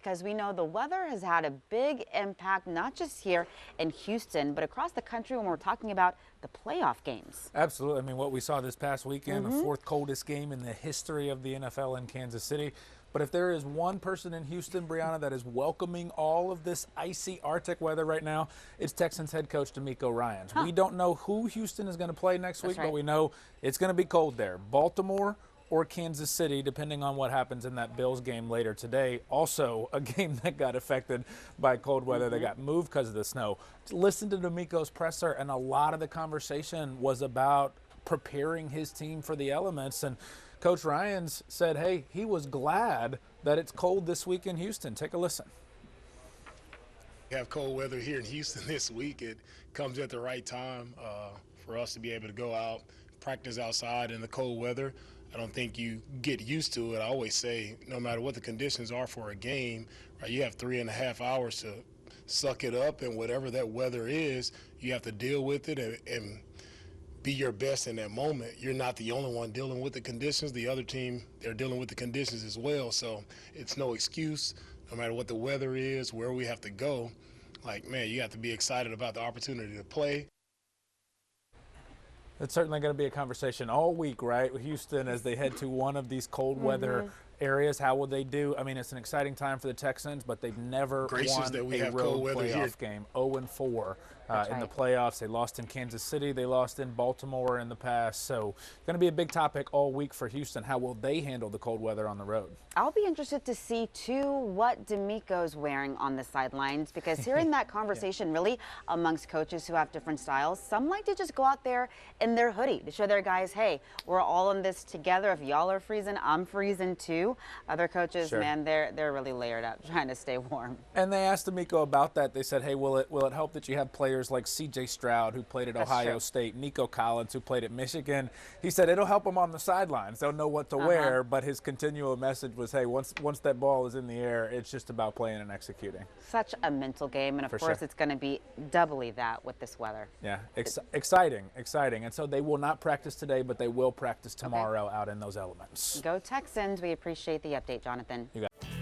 Because we know the weather has had a big impact, not just here in Houston, but across the country when we're talking about the playoff games. Absolutely. I mean, what we saw this past weekend, the fourth coldest game in the history of the NFL in Kansas City. But if there is one person in Houston, Brianna, that is welcoming all of this icy Arctic weather right now, it's Texans head coach Demeco Ryans. We don't know who Houston is going to play next week, but we know it's going to be cold there. Baltimore or Kansas City, depending on what happens in that Bills game later today. Also, a game that got affected by cold weather. They got moved because of the snow. Listen to Demeco's presser, and a lot of the conversation was about preparing his team for the elements. And Coach Ryans said, hey, he was glad that it's cold this week in Houston. Take a listen. We have cold weather here in Houston this week. It comes at the right time for us to be able to go out, practice outside in the cold weather. I don't think you get used to it. I always say, no matter what the conditions are for a game, right, you have 3.5 hours to suck it up, and whatever that weather is, you have to deal with it and be your best in that moment. You're not the only one dealing with the conditions. The other team, they're dealing with the conditions as well. So it's no excuse, no matter what the weather is, where we have to go. Like, man, you have to be excited about the opportunity to play. It's certainly going to be a conversation all week, right, with Houston as they head to one of these cold weather areas. How will they do? I mean, it's an exciting time for the Texans, but they've never won that we a have road cold weather playoff here. game. 0-4 in the playoffs. They lost in Kansas City. They lost in Baltimore in the past. So it's going to be a big topic all week for Houston. How will they handle the cold weather on the road? I'll be interested to see, too, what Demeco's wearing on the sidelines, because hearing that conversation really amongst coaches who have different styles, some like to just go out there in their hoodie to show their guys, hey, we're all in this together. If y'all are freezing, I'm freezing, too. Other coaches, man, they're really layered up trying to stay warm. And they asked Demeco about that. They said, hey, will it help that you have players like C.J. Stroud, who played at Ohio State, Nico Collins, who played at Michigan? He said it'll help them on the sidelines. They'll know what to wear, but his continual message was, hey, once that ball is in the air, it's just about playing and executing. Such a mental game, and of course it's going to be doubly that with this weather. Yeah, exciting. And so they will not practice today, but they will practice tomorrow out in those elements. Go Texans. We appreciate the update, Jonathan. You got it.